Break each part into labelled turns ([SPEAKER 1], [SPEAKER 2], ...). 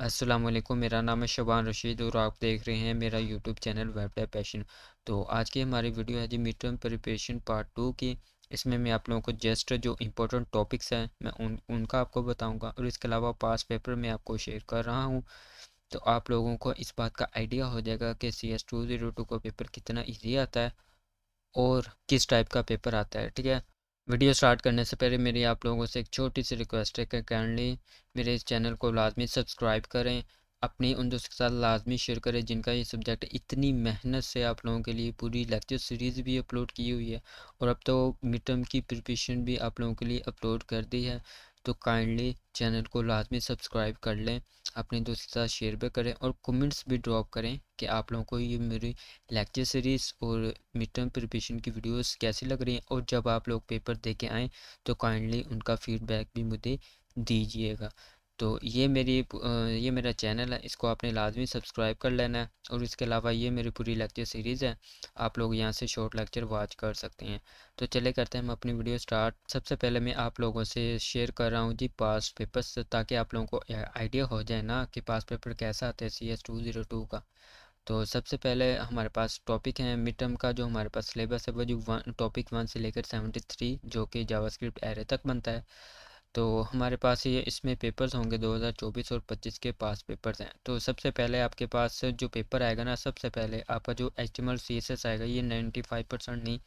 [SPEAKER 1] अस्सलाम वालेकुम। मेरा नाम है शबान रशीद और आप देख रहे हैं मेरा YouTube channel web dev passion. तो आज की हमारी वीडियो है जी मिड टर्म प्रिपरेशन पार्ट 2 की। इसमें मैं आप लोगों को जस्ट जो इम्पोर्टेंट टॉपिक्स हैं मैं उनका आपको बताऊंगा और इसके अलावा पास पेपर मैं आपको शेयर कर रहा हूं। तो आप लोगों को इस बात का आइडिया हो जाएगा कि CS202 का पेपर कितना ईजी आता है और किस टाइप का पेपर आता है। ठीक है, वीडियो स्टार्ट करने से पहले मेरी आप लोगों से एक छोटी सी रिक्वेस्ट है कि काइंडली मेरे इस चैनल को लाजमी सब्सक्राइब करें, अपनी उन दोस्तों के साथ लाजमी शेयर करें जिनका ये सब्जेक्ट इतनी मेहनत से आप लोगों के लिए पूरी लेक्चर सीरीज़ भी अपलोड की हुई है और अब तो मिड टर्म की प्रिपरेशन भी आप लोगों के लिए अपलोड कर दी है। तो काइंडली चैनल को लाजमी सब्सक्राइब कर लें, अपने दोस्तों के साथ शेयर भी करें और कमेंट्स भी ड्रॉप करें कि आप लोगों को ये मेरी लेक्चर सीरीज़ और मिड टर्म प्रिपरेशन की वीडियोस कैसी लग रही हैं और जब आप लोग पेपर दे के आएँ तो काइंडली उनका फीडबैक भी मुझे दीजिएगा। तो ये मेरा चैनल है, इसको आपने लाजमी सब्सक्राइब कर लेना है और इसके अलावा ये मेरी पूरी लेक्चर सीरीज़ है, आप लोग यहाँ से शॉर्ट लेक्चर वॉच कर सकते हैं। तो चले करते हैं हम अपनी वीडियो स्टार्ट। सबसे पहले मैं आप लोगों से शेयर कर रहा हूँ जी पास पेपर्स, ताकि आप लोगों को आइडिया हो जाए ना कि पास पेपर कैसा आता है CS202 का। तो सबसे पहले हमारे पास टॉपिक है मिड टर्म का, जो हमारे पास सिलेबस है वो जो टॉपिक 1 से लेकर 73 जो कि जावास्क्रिप्ट एरे तक बनता है। तो हमारे पास ये इसमें पेपर्स होंगे 2024 और 25 के पास पेपर्स हैं। तो सबसे पहले आपके पास जो पेपर आएगा ना, सबसे पहले आपका जो HTML CSS आएगा ये 95% नहीं,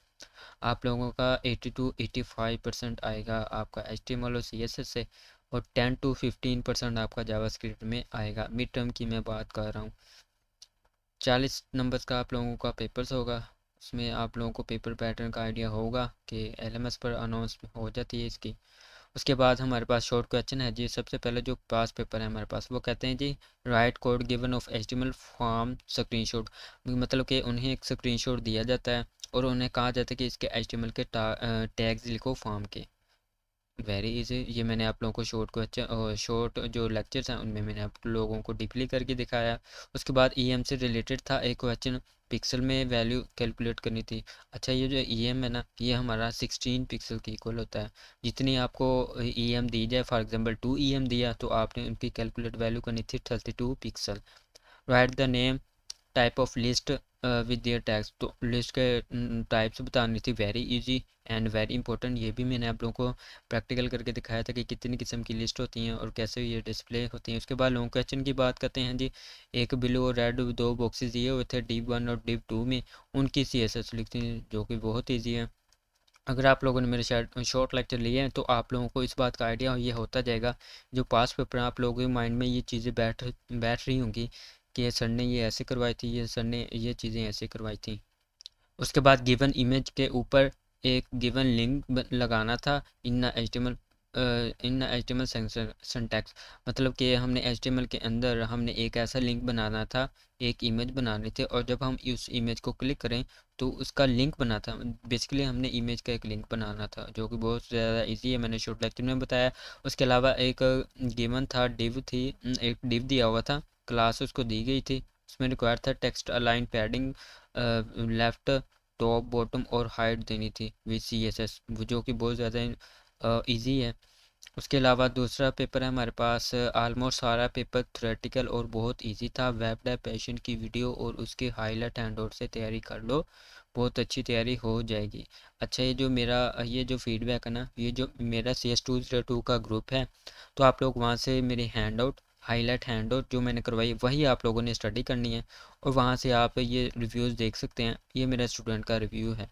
[SPEAKER 1] आप लोगों का 80 to 85% आएगा आपका HTML और CSS से और 10 to 15% आपका जावास्क्रिप्ट में आएगा। मिड टर्म की मैं बात कर रहा हूँ। 40 नंबर्स का आप लोगों का पेपर्स होगा। उसमें आप लोगों को पेपर पैटर्न का आइडिया होगा कि LMS पर अनाउंस हो जाती है इसकी। उसके बाद हमारे पास शॉर्ट क्वेश्चन है जी। सबसे पहले जो पास पेपर है हमारे पास वो कहते हैं जी write code given of HTML form screenshot. मतलब कि उन्हें एक स्क्रीनशॉट दिया जाता है और उन्हें कहा जाता है कि इसके HTML के टैग्स लिखो फॉर्म के। वेरी इजी, ये मैंने आप लोगों को शॉर्ट क्वेश्चन और शॉर्ट जो लेक्चर्स हैं उनमें मैंने आप लोगों को डीपली करके दिखाया। उसके बाद EM से रिलेटेड था एक क्वेश्चन, पिक्सल में वैल्यू कैलकुलेट करनी थी। अच्छा, ये जो EM है ना ये हमारा 16 पिक्सल के इक्वल होता है। जितनी आपको EM दी जाए, फॉर एग्जांपल 2 EM दिया तो आपने उनकी कैलकुलेट वैल्यू करनी थी 32 pixel. Right the name type of list with their tags. तो लिस्ट के टाइप्स बतानी थी। Very easy and very important, ये भी मैंने आप लोगों को प्रैक्टिकल करके दिखाया था कि कितनी किस्म की लिस्ट होती हैं और कैसे ये डिस्प्ले होती हैं। उसके बाद लॉन्ग क्वेश्चन की बात करते हैं जी। एक ब्लू और रेड दो बॉक्सेस दिए हुए थे DIV 1 और DIV 2 में, उनकी CSS लिखती हैं जो कि बहुत ईजी है। अगर आप लोगों ने मेरे शॉर्ट लेक्चर लिए हैं तो आप लोगों को इस बात का आइडिया ये होता जाएगा। जो पास पेपर आप लोगों के माइंड में ये चीज़ें बैठ रही होंगी कि ये सर ने ये ऐसे करवाई थी, ये सर ने ये चीज़ें ऐसे करवाई थी। उसके बाद गिवन इमेज के ऊपर एक गिवन लिंक लगाना था इन HTML सिंटैक्स। मतलब कि हमने HTML के अंदर हमने एक ऐसा लिंक बनाना था, एक इमेज बनानी थी और जब हम उस इमेज को क्लिक करें तो उसका लिंक बना था। बेसिकली हमने इमेज का एक लिंक बनाना था जो कि बहुत ज़्यादा इजी है, मैंने शॉर्ट लेक्चर में बताया। उसके अलावा एक गिवन था डिव थी, एक डिव दिया हुआ था, क्लास उसको दी गई थी। उसमें रिक्वायर था text align padding left top bottom और हाइट देनी थी विद CSS, जो कि बहुत ज़्यादा इजी है। उसके अलावा दूसरा पेपर है हमारे पास, ऑलमोस्ट सारा पेपर थ्योरेटिकल और बहुत इजी था। वेब डेव पैशन की वीडियो और उसके हाईलाइट हैंडआउट से तैयारी कर लो, बहुत अच्छी तैयारी हो जाएगी। अच्छा, ये जो फीडबैक है ना, ये जो मेरा CS202 का ग्रुप है, तो आप लोग वहाँ से मेरे हाईलाइट हैंडआउट जो मैंने करवाई वही आप लोगों ने स्टडी करनी है और वहाँ से आप ये रिव्यूज़ देख सकते हैं। ये मेरा स्टूडेंट का रिव्यू है,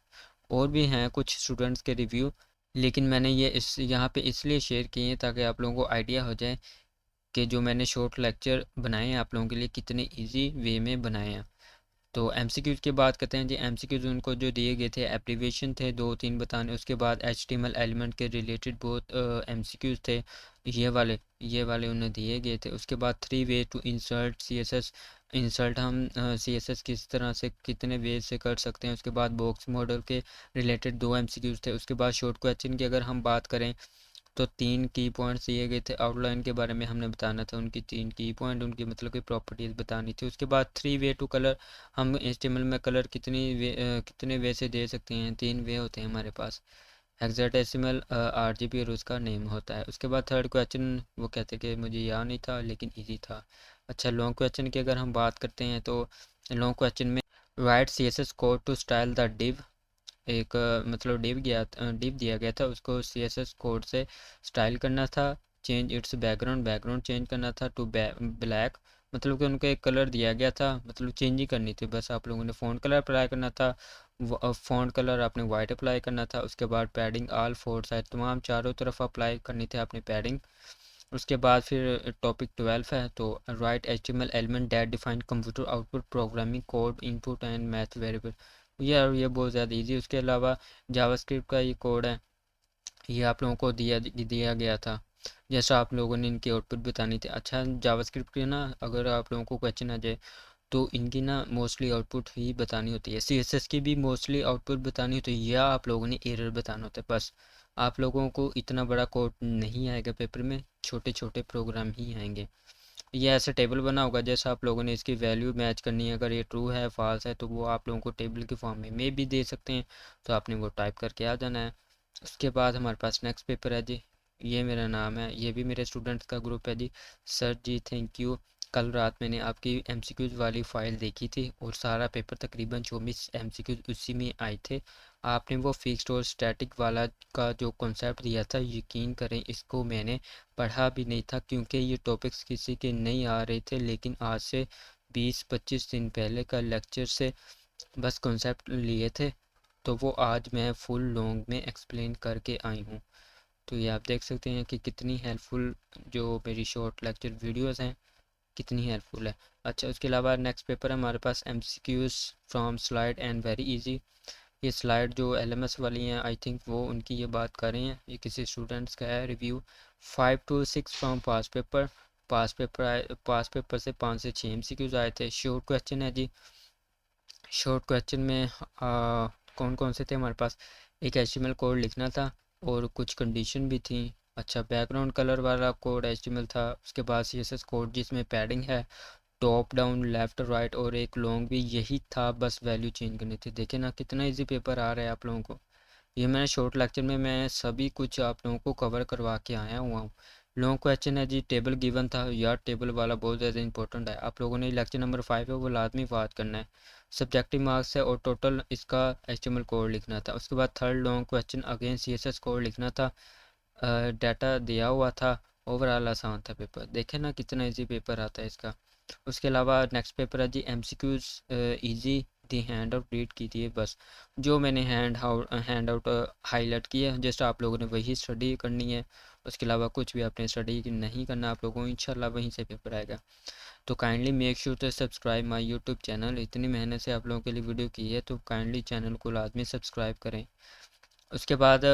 [SPEAKER 1] और भी हैं कुछ स्टूडेंट्स के रिव्यू, लेकिन मैंने ये इस यहाँ पे इसलिए शेयर किए हैं ताकि आप लोगों को आइडिया हो जाए कि जो मैंने शॉर्ट लेक्चर बनाए हैं आप लोगों के लिए कितने इजी वे में बनाए हैं। तो MCQs की बात करते हैं जी। MCQs उनको जो दिए गए थे एब्रीविएशन थे 2-3 बताने। उसके बाद HTML एलिमेंट के रिलेटेड बहुत MCQs थे, ये वाले उन्हें दिए गए थे। उसके बाद 3 way to insert CSS, insert हम CSS किस तरह से कितने वे से कर सकते हैं। उसके बाद बॉक्स मॉडल के रिलेटेड 2 MCQs थे। उसके बाद शॉर्ट क्वेश्चन की अगर हम बात करें तो 3 की पॉइंट्स दिए गए थे। आउटलाइन के बारे में हमने बताना था, उनकी 3 की पॉइंट, उनकी मतलब कि प्रॉपर्टीज़ बतानी थी। उसके बाद 3 वे टू कलर, हम HTML में कलर कितने वे से दे सकते हैं, 3 वे होते हैं हमारे पास। हेक्साडेसिमल RGB और उसका नेम होता है। उसके बाद थर्ड क्वेश्चन वो कहते कि मुझे याद नहीं था लेकिन इजी था। अच्छा, लॉन्ग क्वेश्चन की अगर हम बात करते हैं तो लॉन्ग क्वेश्चन में write CSS code to style the div, एक मतलब डिव दिया गया था, उसको CSS कोड से स्टाइल करना था। चेंज इट्स बैकग्राउंड चेंज करना था टू ब्लैक, मतलब कि उनको एक कलर दिया गया था, मतलब चेंज ही करनी थी बस। आप लोगों ने फ़ॉन्ट कलर अप्लाई करना था, फ़ॉन्ट कलर आपने वाइट अप्लाई करना था। उसके बाद पैडिंग ऑल फोर साइड तमाम चारों तरफ अप्लाई करनी थी आपने पैडिंग। उसके बाद फिर टॉपिक 12 है, तो right HTML element that define computer output programming code input and math variable. ये बहुत ज़्यादा इजी। उसके अलावा जावास्क्रिप्ट का ये कोड है, ये आप लोगों को दिया गया था, जैसा आप लोगों ने इनकी आउटपुट बतानी थी। अच्छा, जावास्क्रिप्ट की ना अगर आप लोगों को क्वेश्चन आ जाए तो इनकी ना मोस्टली आउटपुट ही बतानी होती है। CSS की भी मोस्टली आउटपुट बतानी होती है, या आप लोगों ने एरर बताना होता है बस। आप लोगों को इतना बड़ा कोड नहीं आएगा पेपर में, छोटे छोटे प्रोग्राम ही आएंगे। ये ऐसे टेबल बना होगा, जैसा आप लोगों ने इसकी वैल्यू मैच करनी है। अगर ये ट्रू है फॉल्स है तो वो आप लोगों को टेबल के फॉर्म में भी दे सकते हैं, तो आपने वो टाइप करके आ जाना है। उसके बाद हमारे पास नेक्स्ट पेपर है जी, ये मेरा नाम है, ये भी मेरे स्टूडेंट्स का ग्रुप है जी। Sir ji thank you. कल रात मैंने आपकी MCQs वाली फ़ाइल देखी थी और सारा पेपर तकरीबन 24 MCQs उसी में आए थे। आपने वो फिक्स्ड और स्टैटिक वाला का जो कॉन्सेप्ट दिया था, यकीन करें इसको मैंने पढ़ा भी नहीं था, क्योंकि ये टॉपिक्स किसी के नहीं आ रहे थे। लेकिन आज से 20-25 दिन पहले का लेक्चर से बस कॉन्सेप्ट लिए थे, तो वो आज मैं फुल लॉन्ग में एक्सप्लेन करके आई हूँ। तो ये आप देख सकते हैं कि कितनी हेल्पफुल जो मेरी शॉर्ट लेक्चर वीडियोस हैं, कितनी हेल्पफुल है। अच्छा, उसके अलावा नेक्स्ट पेपर है हमारे पास MCQs from slide and very easy. ये स्लाइड जो LMS वाली हैं, आई थिंक वो उनकी ये बात कर रहे हैं, ये किसी स्टूडेंट्स का है review. 5 to 6 from pass paper से 5 से 6 MCQs आए थे। शॉर्ट क्वेश्चन है जी। शॉर्ट क्वेश्चन में कौन कौन से थे हमारे पास, एक HTML कोड लिखना था और कुछ कंडीशन भी थी। अच्छा, बैकग्राउंड कलर वाला कोड HTML था। उसके बाद CSS कोड जिसमें पैडिंग है, टॉप डाउन लेफ़्ट राइट, और एक लॉन्ग भी, यही था बस, वैल्यू चेंज करनी थी। देखें ना कितना इजी पेपर आ रहा है आप लोगों को। ये मैंने शॉर्ट लेक्चर में मैं सभी कुछ आप लोगों को कवर करवा के आया हुआ हूँ। लॉन्ग क्वेश्चन है जी, टेबल गिवन था यार, टेबल वाला बहुत ज़्यादा इंपॉर्टेंट है। आप लोगों ने लेक्चर नंबर 5 है वो लाजमी बात करना है। सब्जेक्टिव मार्क्स है और टोटल इसका HTML कोड लिखना था। उसके बाद third long question again CSS code लिखना था। डाटा दिया हुआ था। ओवरऑल आसान था पेपर, देखें ना कितना इजी पेपर आता है इसका। उसके अलावा नेक्स्ट पेपर है जी MCQs इजी। दी हैंड आउट रीड कीजिए बस, जो मैंने हैंड आउट हाईलाइट किया है, जस्ट आप लोगों ने वही स्टडी करनी है। उसके अलावा कुछ भी आपने स्टडी नहीं करना, आप लोगों को इंशाल्लाह वहीं से पेपर आएगा। तो kindly make sure to subscribe my YouTube channel. इतनी मेहनत से आप लोगों के लिए वीडियो की है, तो काइंडली चैनल को लाजमी सब्सक्राइब करें। उसके बाद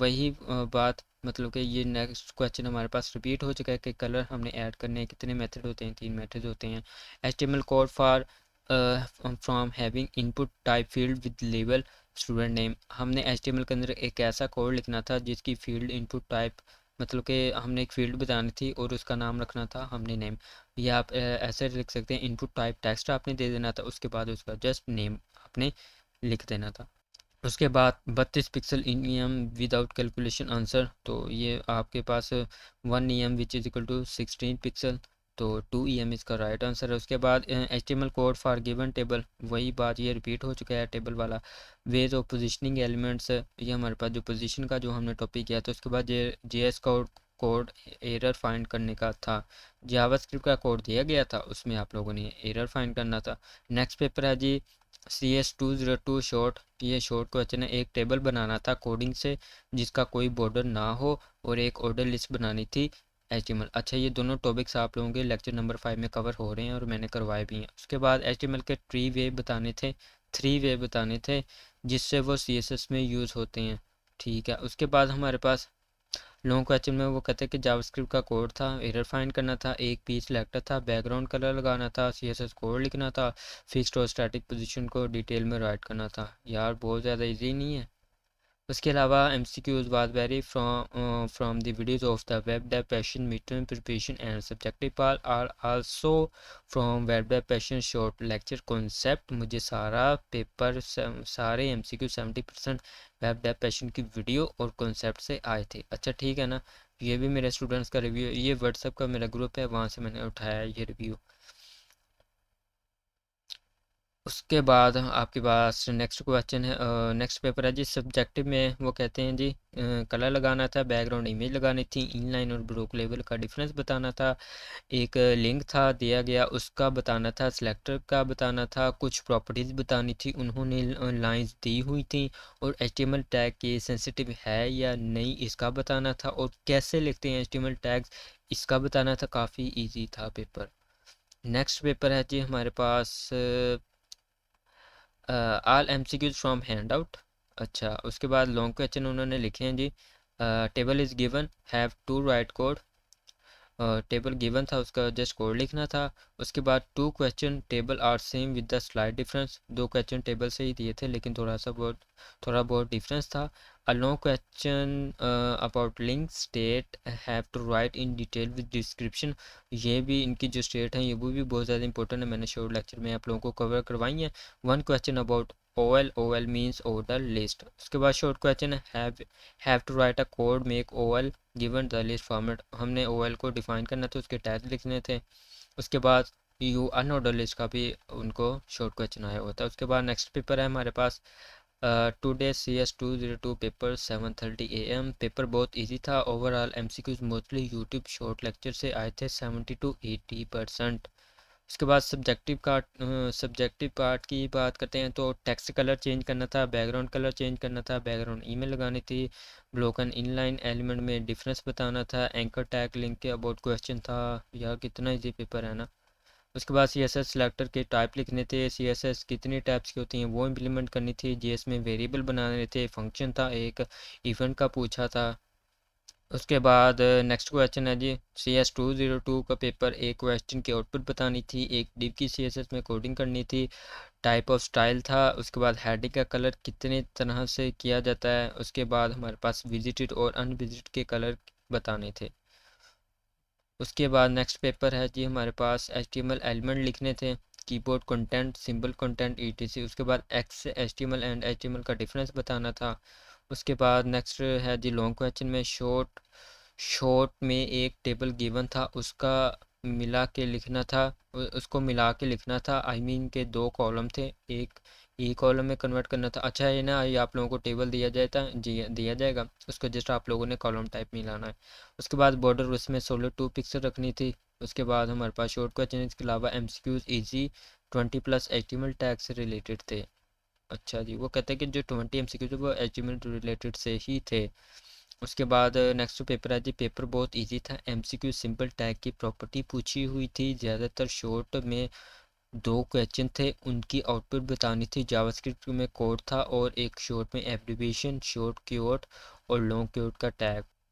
[SPEAKER 1] वही बात, मतलब कि ये नेक्स्ट क्वेश्चन हमारे पास रिपीट हो चुका है कि कलर हमने ऐड करने हैं। कितने मेथड होते हैं, 3 मेथड होते हैं। HTML code for from having input type field with label student name. हमने HTML के अंदर एक ऐसा कोड लिखना था जिसकी फील्ड इनपुट टाइप, मतलब कि हमने एक फील्ड बतानी थी और उसका नाम रखना था हमने नेम। या आप ऐसे लिख सकते हैं, इनपुट टाइप टेक्स्ट आपने दे देना था, उसके बाद उसका जस्ट नेम आपने लिख देना था। उसके बाद 32 pixel in EM without calculation answer, तो ये आपके पास 1 EM which is equal to 16 pixel, तो 2 EM इसका राइट आंसर है। उसके बाद HTML code for given table, वही बात ये रिपीट हो चुका है टेबल वाला। वेज ऑफ पोजिशनिंग एलिमेंट्स, ये हमारे पास जो पोजीशन का जो हमने टॉपिक किया था। उसके बाद JS कोड एरर फाइंड करने का था। जावास्क्रिप्ट का कोड दिया गया था, उसमें आप लोगों ने एरर फाइंड करना था। नेक्स्ट पेपर है जी CS202 शॉर्ट। ये शॉर्ट क्वेश्चन है, एक टेबल बनाना था कोडिंग से जिसका कोई बॉर्डर ना हो, और एक ऑर्डर लिस्ट बनानी थी HTML। अच्छा, ये दोनों टॉपिक्स आप लोगों के लेक्चर नंबर 5 में कवर हो रहे हैं और मैंने करवाए भी हैं। उसके बाद HTML के 3 वे बताने थे जिससे वो CSS में यूज़ होते हैं। ठीक है, उसके बाद हमारे पास लॉन्ग क्वेश्चन में वो कहते हैं कि जावास्क्रिप्ट का कोड था, एरर फाइंड करना था, एक पीस सिलेक्टर था, बैकग्राउंड कलर लगाना था, CSS कोड लिखना था, फिक्स्ड और स्टैटिक पोजीशन को डिटेल में राइट करना था। यार बहुत ज़्यादा इजी नहीं है। उसके अलावा MCQs was vary from the videos of the web dev passion midterm preparation and subjective part are also from web dev passion short lecture concept। मुझे सारा पेपर सारे MCQ 70% वेब डेव पैशन की video और concept से आए थे। अच्छा ठीक है ना, ये भी मेरे स्टूडेंट्स का रिव्यू, ये व्हाट्सएप का मेरा ग्रुप है, वहाँ से मैंने उठाया ये रिव्यू। उसके बाद आपके पास नेक्स्ट क्वेश्चन है, नेक्स्ट पेपर है जी सब्जेक्टिव में। वो कहते हैं जी कलर लगाना था, बैकग्राउंड इमेज लगानी थी, इनलाइन और ब्रोक लेवल का डिफरेंस बताना था, एक लिंक था दिया गया उसका बताना था, सिलेक्टर का बताना था, कुछ प्रॉपर्टीज़ बतानी थी, उन्होंने लाइंस दी हुई थी, और HTML टैग के सेंसिटिव है या नहीं इसका बताना था, और कैसे लिखते हैं HTML टैग्स इसका बताना था। काफ़ी ईजी था पेपर। नेक्स्ट पेपर है जी हमारे पास all MCQs from hand out. अच्छा उसके बाद लॉन्ग क्वेश्चन उन्होंने लिखे हैं जी। Table is given, have to write code. Table given था, उसका जस्ट कोड लिखना था। उसके बाद two question table are same with the slight difference. दो क्वेश्चन टेबल से ही दिए थे लेकिन थोड़ा बहुत डिफरेंस था। A long question about link state have to write in detail with description. ये भी इनकी जो स्टेट है ये वो भी बहुत ज़्यादा इंपॉर्टेंट है, मैंने शॉर्ट लेक्चर में आप लोगों को कवर करवाई है। One question about OL means order list. उसके बाद short question have to write a code make OL given the list format. हमने OL को डिफाइन करना था, उसके टैग लिखने थे। उसके बाद यू अनऑर्डर लिस्ट का भी उनको शॉर्ट क्वेश्चन आया होता है। उसके बाद नेक्स्ट पेपर है हमारे पास today CS202 paper 7:30 AM। Paper बहुत इजी था। Overall MCQs mostly YouTube short lecture से आए थे 70 to 80%। उसके बाद सब्जेक्टिव पार्ट की बात करते हैं तो टेक्स्ट कलर चेंज करना था, बैकग्राउंड कलर चेंज करना था, बैकग्राउंड ईमेल लगानी थी, ब्रोकन इनलाइन एलिमेंट में डिफरेंस बताना था, एंकर टैग लिंक के अबाउट क्वेश्चन था। यार कितना इजी पेपर है ना। उसके बाद CSS सिलेक्टर के टाइप लिखने थे, CSS कितनी टाइप्स की होती हैं वो इम्प्लीमेंट करनी थी, JS में वेरिएबल बनाने थे, फंक्शन था, एक इवेंट का पूछा था। उसके बाद नेक्स्ट क्वेश्चन है जी CS202 का पेपर। एक क्वेश्चन की आउटपुट बतानी थी, एक डिव की CSS में कोडिंग करनी थी, टाइप ऑफ स्टाइल था। उसके बाद हेडिंग का कलर कितने तरह से किया जाता है। उसके बाद हमारे पास विजिटेड और अनविजिटेड के कलर बताने थे। उसके बाद नेक्स्ट पेपर है जी हमारे पास HTML एलिमेंट लिखने थे, keyboard content, symbol content ETC। उसके बाद एक्स HTML एंड HTML का डिफरेंस बताना था। उसके बाद नेक्स्ट है जी लॉन्ग क्वेश्चन में शॉर्ट में एक टेबल गिवन था, उसका मिला के लिखना था, उसको मिला के लिखना था। आई मीन के दो कॉलम थे, एक ई कॉलम में कन्वर्ट करना था। अच्छा ये ना, ये आप लोगों को टेबल दिया जाता जी दिया जाएगा, उसको जस्ट आप लोगों ने कॉलम टाइप में लाना है। उसके बाद बॉर्डर उसमें 16:2 पिक्सल रखनी थी। उसके बाद हमारे पास शॉर्ट क्वेश्चन, इसके अलावा MCQs ईजी 20+ HTML टैग से रिलेटेड थे। अच्छा जी, वो कहते हैं कि जो 20 MCQs थे वो HTML रिलेटेड से ही थे। उसके बाद नेक्स्ट पेपर है जी। पेपर बहुत इजी था, MCQ सिंपल टैग की प्रॉपर्टी पूछी हुई थी, ज़्यादातर शॉर्ट में दो क्वेश्चन थे, उनकी आउटपुट बतानी थी। जावास्क्रिप्ट में कोड था और एक शॉर्ट में एब्रीविएशन, शॉर्ट कीवर्ड और लॉन्ग कीवर्ड का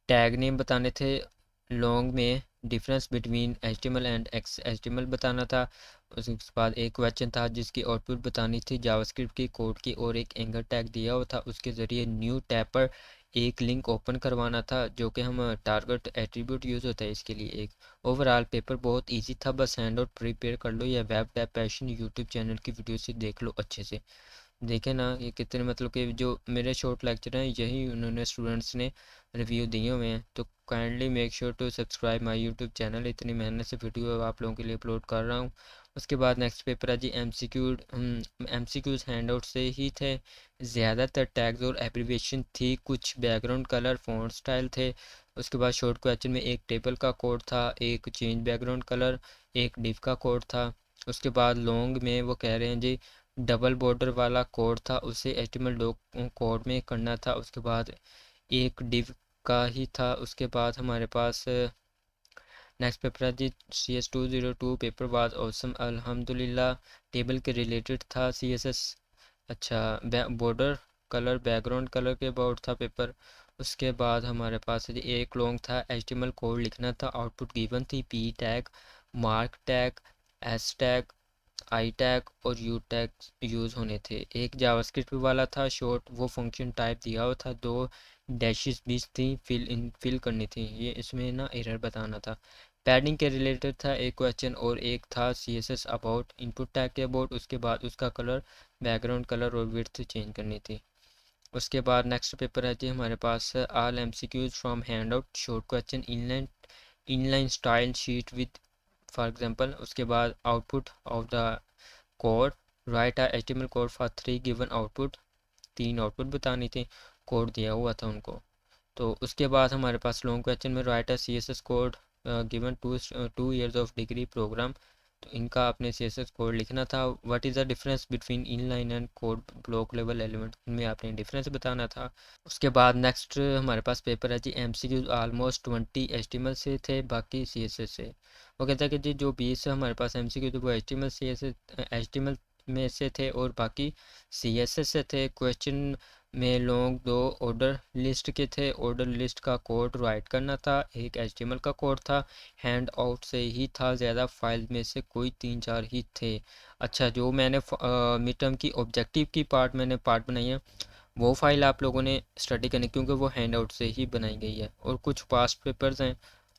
[SPEAKER 1] टैग नेम बताने थे। लॉन्ग में difference between HTML and XHTML बताना था। उसके बाद एक क्वेश्चन था जिसकी आउटपुट बतानी थी जावास्क्रिप्ट की कोड की, और एक एंकर टैग दिया हुआ था, उसके ज़रिए न्यू टैब पर एक लिंक ओपन करवाना था, जो कि हम टारगेट एट्रीब्यूट यूज़ होता है इसके लिए एक। ओवरऑल पेपर बहुत इजी था, बस हैंड आउट प्रिपेयर कर लो या web dev passion YouTube channel की वीडियो से देख लो अच्छे से। देखे ना ये कितने, मतलब कि जो मेरे शॉर्ट लेक्चर हैं यही उन्होंने स्टूडेंट्स ने रिव्यू दिए हुए हैं। तो kindly make sure to subscribe my YouTube channel, इतनी मेहनत से वीडियो आप लोगों के लिए अपलोड कर रहा हूँ। उसके बाद नेक्स्ट पेपर है जी MCQs हैंड आउट से ही थे, ज़्यादातर टैग्स और एब्रीविएशन थी, कुछ बैकग्राउंड कलर फ़ॉन्ट स्टाइल थे। उसके बाद शॉर्ट क्वेश्चन में एक टेबल का कोड था, एक चेंज बैकग्राउंड कलर, एक डिव का कोड था। उसके बाद लॉन्ग में वो कह रहे हैं जी डबल बॉर्डर वाला कोड था, उसे HTML कोड में करना था। उसके बाद एक डिव का ही था। उसके बाद हमारे पास नेक्स्ट पेपर है जी CS202 पेपर वाज ऑसम अल्हम्दुलिल्लाह। टेबल के रिलेटेड था CSS। अच्छा बॉर्डर कलर बैकग्राउंड कलर के अबाउट था पेपर। उसके बाद हमारे पास है जी एक लॉन्ग था, HTML कोड लिखना था, आउटपुट गिवन थी P tag, mark tag, S tag, I tag और यू टैग यूज़ होने थे। एक जावास्क्रिप्ट वाला था शॉर्ट, वो फंक्शन टाइप दिया हुआ था, 2 डैशेस बीच थी, फिल करनी थी, ये इसमें ना एरर बताना था। पैडिंग के रिलेटेड था एक क्वेश्चन, और एक था CSS अबाउट इनपुट टैग के अबाउट, उसके बाद उसका कलर, बैकग्राउंड कलर और विड्थ चेंज करनी थी। उसके बाद नेक्स्ट पेपर है जी हमारे पास all MCQs from hand out short question inline style sheet with for example. उसके बाद output of the code, write a HTML code for 3 given output, 3 output बतानी थी, कोड दिया हुआ था उनको। तो उसके बाद हमारे पास लॉन्ग क्वेश्चन में write a CSS code given 2 years of degree program, तो इनका आपने CSS कोड लिखना था। What is the difference between inline and code block level element, इनमें आपने डिफरेंस बताना था। उसके बाद नेक्स्ट हमारे पास पेपर है जी MCQ ऑलमोस्ट 20 HTML से थे, बाकी CSS से। वो कहता है कि जी जो 20 हमारे पास MCQ थे वो HTML में से थे और बाकी CSS से थे। क्वेश्चन में लॉन्ग 2 ऑर्डर लिस्ट के थे, ऑर्डर लिस्ट का कोड राइट करना था, एक HTML का कोड था, हैंड आउट से ही था, ज़्यादा फाइल में से कोई 3-4 ही थे। अच्छा, जो मैंने मिड टर्म की ऑब्जेक्टिव की पार्ट बनाई है, वो फाइल आप लोगों ने स्टडी करनी, क्योंकि वो हैंड आउट से ही बनाई गई है, और कुछ पास्ट पेपर्स हैं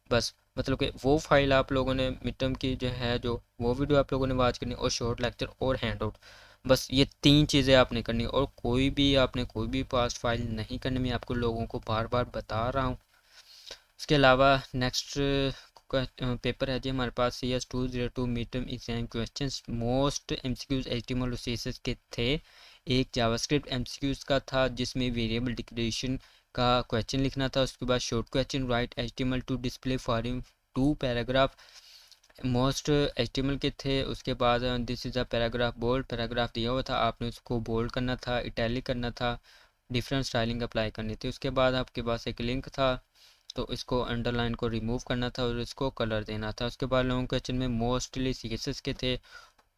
[SPEAKER 1] बस। मतलब कि वो फाइल आप लोगों ने मिड टर्म की जो है, जो वो वीडियो आप लोगों ने वॉच करनी, और शॉर्ट लेक्चर और हैंड आउट, बस ये 3 चीज़ें आपने करनी, और कोई भी पास्ट फाइल नहीं करनी, मैं आपको लोगों को बार बार बता रहा हूँ। उसके अलावा नेक्स्ट पेपर है जी हमारे पास CS202 mid term exam questions, most MCQs HTML और CSS के थे। एक जावास्क्रिप्ट MCQs का था जिसमें वेरिएबल डिक्लेरेशन का क्वेश्चन लिखना था। उसके बाद short question, write HTML to display for 2 paragraph, most HTML के थे। उसके बाद this is a paragraph, bold paragraph दिया हुआ था, आपने उसको बोल्ड करना था, इटैलिक करना था, डिफरेंट स्टाइलिंग अप्लाई करनी थी। उसके बाद आपके पास एक लिंक था, तो इसको अंडरलाइन को रिमूव करना था और इसको कलर देना था। उसके बाद लॉन्ग क्वेश्चन में मोस्टली CSS के थे,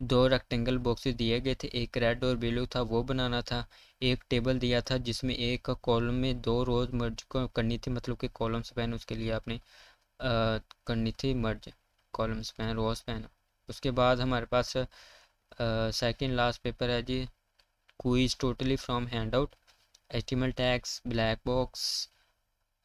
[SPEAKER 1] 2 रेक्टेंगल बॉक्सेस दिए गए थे, एक रेड और ब्लू था, वो बनाना था। एक टेबल दिया था जिसमें एक कॉलम में 2 रोज मर्ज करनी थी, मतलब कि कॉलम स्पैन उसके लिए आपने करनी थी merge, column span row span. उसके बाद हमारे पास सेकंड लास्ट पेपर है जी quiz totally from hand out, HTML tags, black box,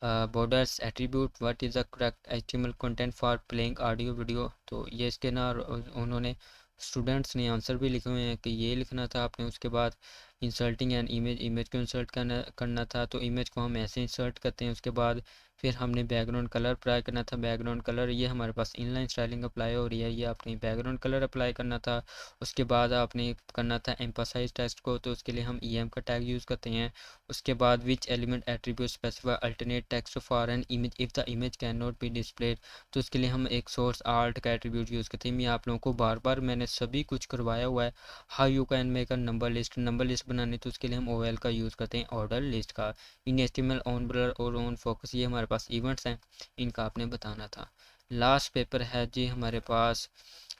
[SPEAKER 1] borders, attribute, what is the correct HTML content for playing audio video. तो ये इसके ना उन्होंने स्टूडेंट्स ने आंसर भी लिखे हुए हैं कि ये लिखना था आपने। उसके बाद इंसर्टिंग एन इमेज को इंसर्ट करना था, तो इमेज को हम ऐसे इंसर्ट करते हैं। उसके बाद फिर हमने बैकग्राउंड कलर अप्लाई करना था, बैकग्राउंड कलर ये हमारे पास इनलाइन स्टाइलिंग अप्लाई हो रही है, ये आपने बैकग्राउंड कलर अप्लाई करना था। उसके बाद आपने करना था एम्फसाइज टेक्स्ट को, तो उसके लिए हम EM का टैग यूज़ करते हैं। उसके बाद which element attribute specify alternate text for an image if the image can not be displayed, तो उसके लिए हम एक सोर्स आर्ट का एट्रीब्यूट यूज़ करते हैं। मैं आप लोगों को बार बार मैंने सभी कुछ करवाया हुआ है। How you can make a number list बनानी, तो उसके लिए हम OL का यूज़ करते हैं, ऑर्डर लिस्ट का। इन HTML ऑन ब्लर और ऑन फोकस, ये हमारे पास इवेंट्स हैं, इनका आपने बताना था। लास्ट पेपर है जी हमारे पास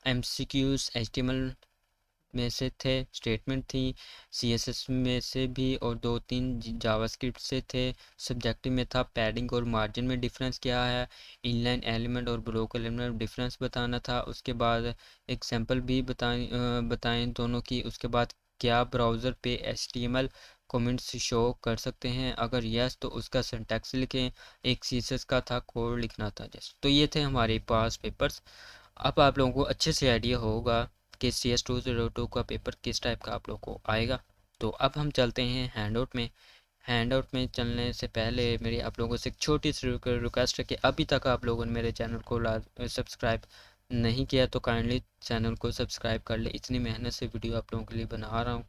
[SPEAKER 1] MCQs HTML में से थे, स्टेटमेंट थी, CSS में से भी, और 2-3 जावास्क्रिप्ट से थे। सब्जेक्टिव में था पैडिंग और मार्जिन में डिफरेंस क्या है, इनलाइन एलिमेंट और ब्लॉक एलिमेंट में डिफरेंस बताना था। उसके बाद एग्जांपल भी बताएं दोनों की। उसके बाद क्या ब्राउज़र पे HTML कमेंट्स शो कर सकते हैं, अगर यस तो उसका सिंटैक्स लिखें। एक CSS का था, कोड लिखना था जस्ट। तो ये थे हमारे पास पेपर्स। अब आप लोगों को अच्छे से आइडिया होगा कि CS202 का पेपर किस टाइप का आप लोगों को आएगा। तो अब हम चलते हैं हैंडआउट में। हैंडआउट में चलने से पहले मेरी आप लोगों से एक छोटी सी रिक्वेस्ट है कि अभी तक आप लोगों ने मेरे चैनल को सब्सक्राइब नहीं किया तो काइंडली चैनल को सब्सक्राइब कर ले, इतनी मेहनत से वीडियो आप लोगों के लिए बना रहा हूँ।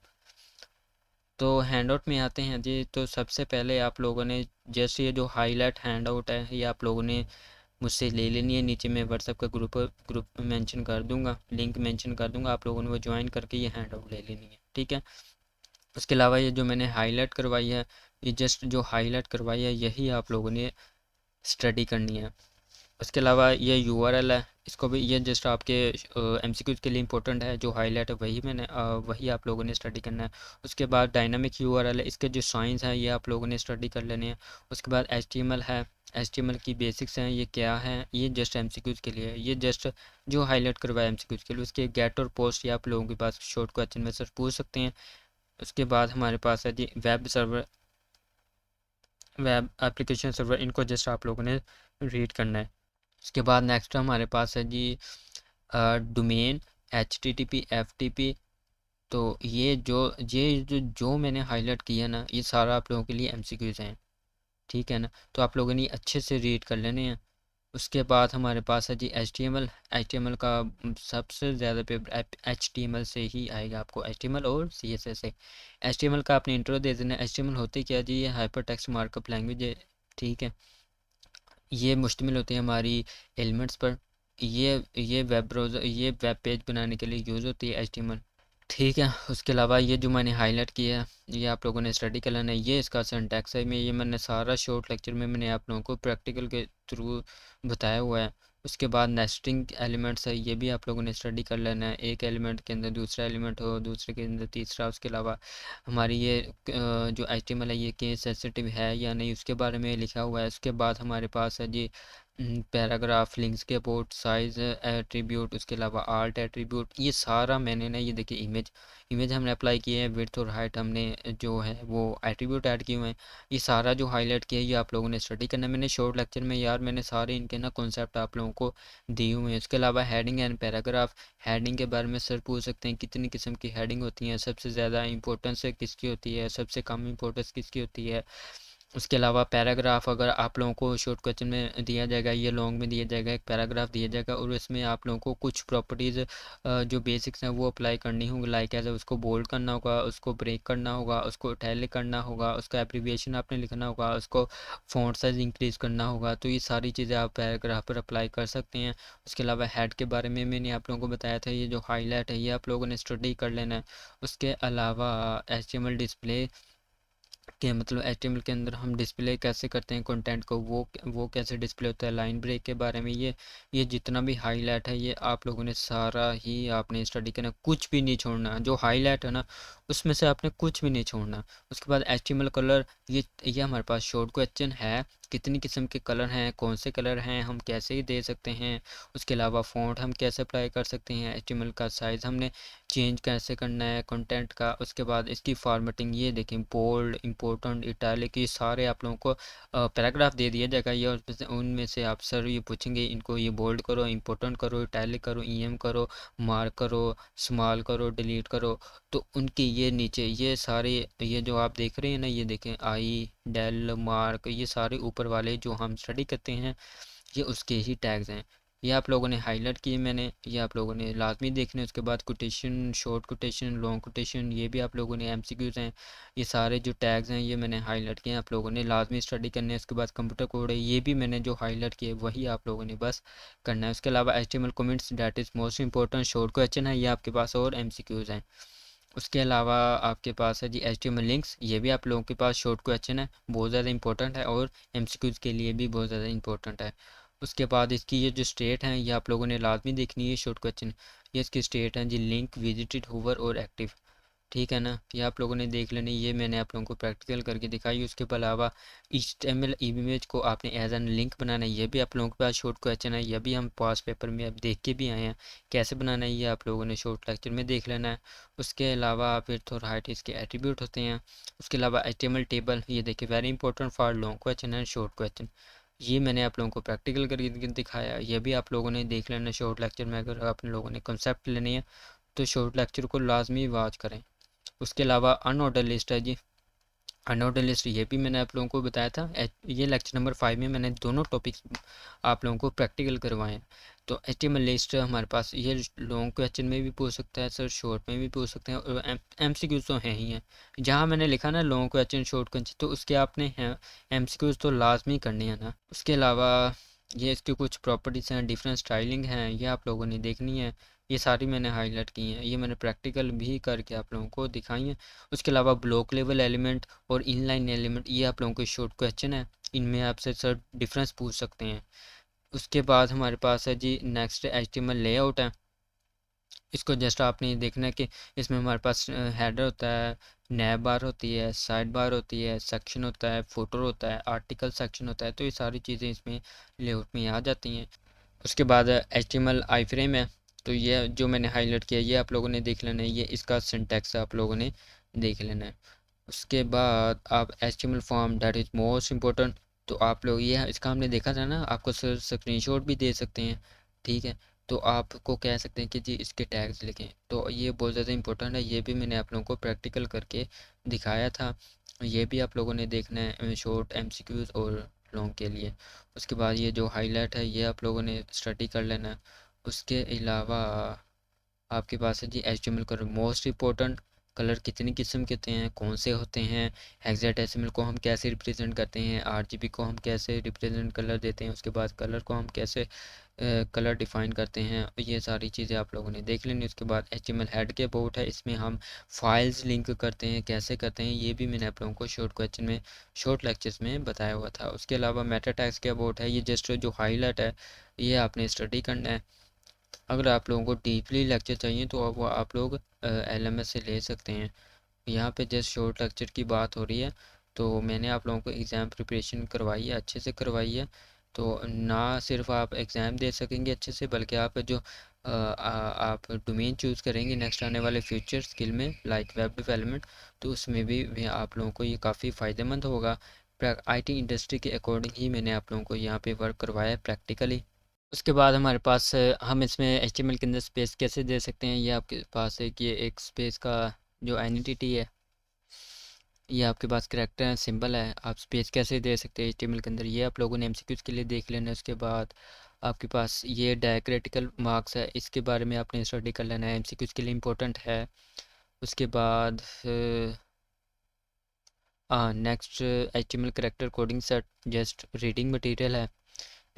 [SPEAKER 1] तो हैंडआउट में आते हैं जी। तो सबसे पहले आप लोगों ने जैसे ये जो हाईलाइट हैंडआउट है, ये आप लोगों ने मुझसे ले लेनी है। नीचे मैं व्हाट्सएप का ग्रुप मेंशन कर दूंगा, लिंक मेंशन कर दूंगा, आप लोगों ने वो ज्वाइन करके ये हैंड आउट ले लेनी है, ठीक है। उसके अलावा ये जो मैंने हाईलाइट करवाई है, ये जस्ट जो हाईलाइट करवाई है यही आप लोगों ने स्टडी करनी है। उसके अलावा ये यूआरएल है, इसको भी ये जस्ट आपके एमसीक्यूज के लिए इंपॉर्टेंट है। जो हाईलाइट है वही आप लोगों ने स्टडी करना है। उसके बाद डायनामिक यूआरएल है, इसके जो साइंस हैं ये आप लोगों ने स्टडी कर लेने हैं। उसके बाद एचटीएमएल है, एचटीएमएल की बेसिक्स हैं, ये क्या है, ये जस्ट एमसीक्यूज के लिए है, ये जस्ट जो हाईलाइट करवाया एमसीक्यूज के लिए। उसके गेट और पोस्ट ये आप लोगों के पास शॉर्ट क्वेश्चन में सर पूछ सकते हैं। उसके बाद हमारे पास है जी web server, web application server, इनको जस्ट आप लोगों ने रीड करना है। उसके बाद नेक्स्ट हमारे पास है जी डोमेन, HTTP, FTP। तो ये जो मैंने हाईलाइट किया ना, ये सारा आप लोगों के लिए MCQs हैं, ठीक है ना। तो आप लोगों ने अच्छे से रीड कर लेने हैं। उसके बाद हमारे पास है जी HTML का सबसे ज़्यादा पेपर HTML से ही आएगा आपको, HTML और CSS से। HTML का आपने इंट्रो दे देना। HTML होती क्या जी, ये हाइपर टेक्स्ट मार्कअप लैंग्वेज है, ठीक है। ये मुश्तमिल होती है हमारी एलिमेंट्स पर। ये वेब ब्राउज़र, ये वेब पेज बनाने के लिए यूज़ होती है HTML, ठीक है। उसके अलावा ये जो मैंने हाईलाइट किया है ये आप लोगों ने स्टडी कर लेना है। ये इसका सिंटैक्स है, ये मैंने सारा शॉर्ट लेक्चर में मैंने आप लोगों को प्रैक्टिकल के थ्रू बताया हुआ है। उसके बाद नेस्टिंग एलिमेंट्स है, ये भी आप लोगों ने स्टडी कर लेना है। एक एलिमेंट के अंदर दूसरा एलिमेंट हो, दूसरे के अंदर तीसरा। उसके अलावा हमारी ये जो HTML है ये केस सेंसिटिव है या नहीं, उसके बारे में लिखा हुआ है। उसके बाद हमारे पास है जी पैराग्राफ, लिंक्स के अबाउट, साइज़ एट्रीब्यूट, उसके अलावा आर्ट एट्रीब्यूट। ये सारा मैंने ना, ये देखिए इमेज हमने अप्लाई किए हैं, विड्थ और हाइट हमने जो है वो एट्रीब्यूट ऐड किए हुए हैं। ये सारा जो हाईलाइट किया है ये आप लोगों ने स्टडी करना है। मैंने शॉर्ट लेक्चर में यार मैंने सारे इनके ना कॉन्सेप्ट आप लोगों को दिए हुए हैं। इसके अलावा हेडिंग एंड पैराग्राफ, हेडिंग के बारे में सर पूछ सकते हैं कितनी किस्म की हेडिंग होती हैं, सबसे ज़्यादा इंपॉर्टेंस किसकी होती है, सबसे कम इंपॉर्टेंस किसकी होती है। उसके अलावा पैराग्राफ अगर आप लोगों को शॉर्ट क्वेश्चन में दिया जाएगा, ये लॉन्ग में दिया जाएगा, एक पैराग्राफ दिया जाएगा और इसमें आप लोगों को कुछ प्रॉपर्टीज़ जो बेसिक्स हैं वो अप्लाई करनी होंगी। लाइक एज उसको बोल्ड करना होगा, उसको ब्रेक करना होगा, उसको इटैलिक करना होगा, उसका एब्रीविएशन आपने लिखना होगा, उसको फ़ॉन्ट साइज़ इंक्रीज़ करना होगा। तो ये सारी चीज़ें आप पैराग्राफ पर अप्लाई कर सकते हैं। उसके अलावा हेड के बारे में मैंने आप लोगों को बताया था, ये जो हाईलाइट है ये आप लोगों ने स्टडी कर लेना है। उसके अलावा HTML डिस्प्ले कि मतलब HTML के अंदर हम डिस्प्ले कैसे करते हैं कंटेंट को, वो कैसे डिस्प्ले होता है। लाइन ब्रेक के बारे में ये जितना भी हाईलाइट है ये आप लोगों ने सारा ही आपने स्टडी करना, कुछ भी नहीं छोड़ना। जो हाईलाइट है ना उसमें से आपने कुछ भी नहीं छोड़ना। उसके बाद HTML कलर, ये हमारे पास शॉर्ट क्वेश्चन है, कितनी किस्म के कलर हैं, कौन से कलर हैं, हम कैसे ही दे सकते हैं। उसके अलावा फ़ॉन्ट हम कैसे अप्लाई कर सकते हैं, HTML का साइज़ हमने चेंज कैसे करना है कंटेंट का। उसके बाद इसकी फॉर्मेटिंग, ये देखें बोल्ड, इम्पोर्टेंट, इटैलिक, ये सारे आप लोगों को पैराग्राफ दे दिया जाएगा। ये उनमें से आप सर ये पूछेंगे इनको ये बोल्ड करो, इम्पोर्टेंट करो, इटैलिक करो, EM करो, मार्क करो, स्मॉल करो, डिलीट करो। तो उनके ये नीचे ये सारे, ये जो आप देख रहे हैं ना, ये देखें आई, डेल, मार्क, ये सारे ऊपर वाले जो हम स्टडी करते हैं ये उसके ही टैग्स हैं। ये आप लोगों ने हाईलाइट किए मैंने, ये आप लोगों ने लाजमी देखने। उसके बाद quotation, short quotation, long quotation, ये भी आप लोगों ने MCQs हैं। ये सारे जो टैग्स हैं ये मैंने हाईलाइट किए हैं, आप लोगों ने लाजमी स्टडी करने हैं। उसके बाद कंप्यूटर कोड है, ये भी मैंने जो हाईलाइट किए वही आप लोगों ने बस करना है। उसके अलावा HTML comments, that is most important short question है ये आपके पास, और MCQs हैं। उसके अलावा आपके पास है जी HTML लिंक्स, ये भी आप लोगों के पास शॉर्ट क्वेश्चन है, बहुत ज़्यादा इंपॉर्टेंट है और MCQs के लिए भी बहुत ज़्यादा इंपॉर्टेंट है। उसके बाद इसकी ये जो स्टेट हैं ये आप लोगों ने लाजमी देखनी है शॉर्ट क्वेश्चन। ये इसकी स्टेट हैं जी लिंक, विजिटेड, होवर और एक्टिव, ठीक है ना। ये आप लोगों ने देख लेनी, ये मैंने आप लोगों को प्रैक्टिकल करके दिखाई। उसके अलावा HTML इमेज को आपने एज एन लिंक बनाना है, ये भी आप लोगों के पास शॉर्ट क्वेश्चन है। ये भी हम पास पेपर में अब देख के भी आए हैं कैसे बनाना है, ये आप लोगों ने शॉर्ट लेक्चर में देख लेना है। उसके अलावा विड्थ और हाइट इसके एट्रीब्यूट होते हैं। उसके अलावा HTML टेबल, ये देखिए very important for long question and short question. ये मैंने आप लोगों को प्रैक्टिकल करके दिखाया, ये भी आप लोगों ने देख लेना शॉर्ट लेक्चर में। अगर आप लोगों ने कंसेप्ट लेने हैं तो शॉर्ट लेक्चर को लाजमी वॉच करें। उसके अलावा अनऑर्डर लिस्ट है जी, अनऑर्डर लिस्ट ये भी मैंने आप लोगों को बताया था। ये लेक्चर नंबर 5 में मैंने दोनों टॉपिक्स आप लोगों को प्रैक्टिकल करवाए हैं। तो HTML लिस्ट हमारे पास ये लॉन्ग क्वेश्चन में भी पूछ सकता है सर, शॉर्ट में भी पूछ सकते हैं, और MCQs तो हैं ही हैं। जहाँ मैंने लिखा ना लॉन्ग क्वेश्चन, शॉर्ट क्वेश्चन, तो उसके आपने हैं MCQs तो लाजमी करने हैं ना। उसके अलावा ये इसकी कुछ प्रॉपर्टीज़ हैं, डिफरेंट स्टाइलिंग हैं, ये आप लोगों ने देखनी है। ये सारी मैंने हाईलाइट की हैं, ये मैंने प्रैक्टिकल भी करके आप लोगों को दिखाई हैं। उसके अलावा ब्लॉक लेवल एलिमेंट और इनलाइन एलिमेंट, ये आप लोगों के शॉर्ट क्वेश्चन है, इनमें आपसे सर डिफरेंस पूछ सकते हैं। उसके बाद हमारे पास है जी नेक्स्ट HTML लेआउट है। इसको जस्ट आपने देखना है कि इसमें हमारे पास हेडर होता है, नैब बार होती है, साइड बार होती है, सेक्शन होता है, फुटर होता है, आर्टिकल सेक्शन होता है। तो ये सारी चीज़ें इसमें लेआउट में आ जाती हैं। उसके बाद HTML आई फ्रेम है। तो ये जो मैंने हाईलाइट किया ये आप लोगों ने देख लेना है, ये इसका सिंटैक्स आप लोगों ने देख लेना है। उसके बाद आप HTML form that is most important. तो आप लोग ये इसका हमने देखा था ना, आपको सर स्क्रीनशॉट भी दे सकते हैं, ठीक है। तो आपको कह सकते हैं कि जी इसके टैग्स लिखें, तो ये बहुत ज़्यादा इंपॉर्टेंट है। ये भी मैंने आप लोगों को प्रैक्टिकल करके दिखाया था, ये भी आप लोगों ने देखना है शॉर्ट MCQs और लॉन्ग के लिए। उसके बाद ये जो हाईलाइट है ये आप लोगों ने स्टडी कर लेना है। उसके अलावा आपके पास है जी HTML colour most important. Colour कितनी किस्म के होते हैं, कौन से होते हैं, हेक्साडेसिमल को हम कैसे रिप्रेजेंट करते हैं, RGB को हम कैसे रिप्रेजेंट कलर देते हैं, उसके बाद कलर को हम कैसे कलर डिफ़ाइन करते हैं, ये सारी चीज़ें आप लोगों ने देख लेनी। उसके बाद HTML हेड के अबाउट है, इसमें हम फाइल्स लिंक करते हैं, कैसे करते हैं ये भी मैंने आप लोगों को शॉर्ट क्वेश्चन में शॉर्ट लेक्चर्स में बताया हुआ था। उसके अलावा मेटा टैग्स के अबाउट है, ये जस्ट जो हाईलाइट है ये आपने स्टडी करना है। अगर आप लोगों को डीपली लेक्चर चाहिए तो वो आप लोग LMS से ले सकते हैं। यहाँ पे जस्ट शॉर्ट लेक्चर की बात हो रही है, तो मैंने आप लोगों को एग्ज़ाम प्रिपरेशन करवाई है, अच्छे से करवाई है। तो ना सिर्फ आप एग्ज़ाम दे सकेंगे अच्छे से, बल्कि आप जो आप डोमेन चूज़ करेंगे नेक्स्ट आने वाले फ्यूचर स्किल में लाइक वेब डेवलपमेंट, तो उसमें भी आप लोगों को ये काफ़ी फ़ायदेमंद होगा। IT इंडस्ट्री के अकॉर्डिंग ही मैंने आप लोगों को यहाँ पे वर्क करवाया है प्रैक्टिकली। उसके बाद हमारे पास हम इसमें HTML के अंदर स्पेस कैसे दे सकते हैं, ये आपके पास है कि एक स्पेस का जो एंटिटी है, ये आपके पास करैक्टर है, सिंबल है, आप स्पेस कैसे दे सकते हैं HTML के अंदर, ये आप लोगों ने MCQs के लिए देख लेना है। उसके बाद आपके पास ये डायक्रिटिकल मार्क्स है, इसके बारे में आपने स्टडी कर लेना है, MCQs के लिए इम्पोर्टेंट है। उसके बाद next HTML character coding set just reading material है।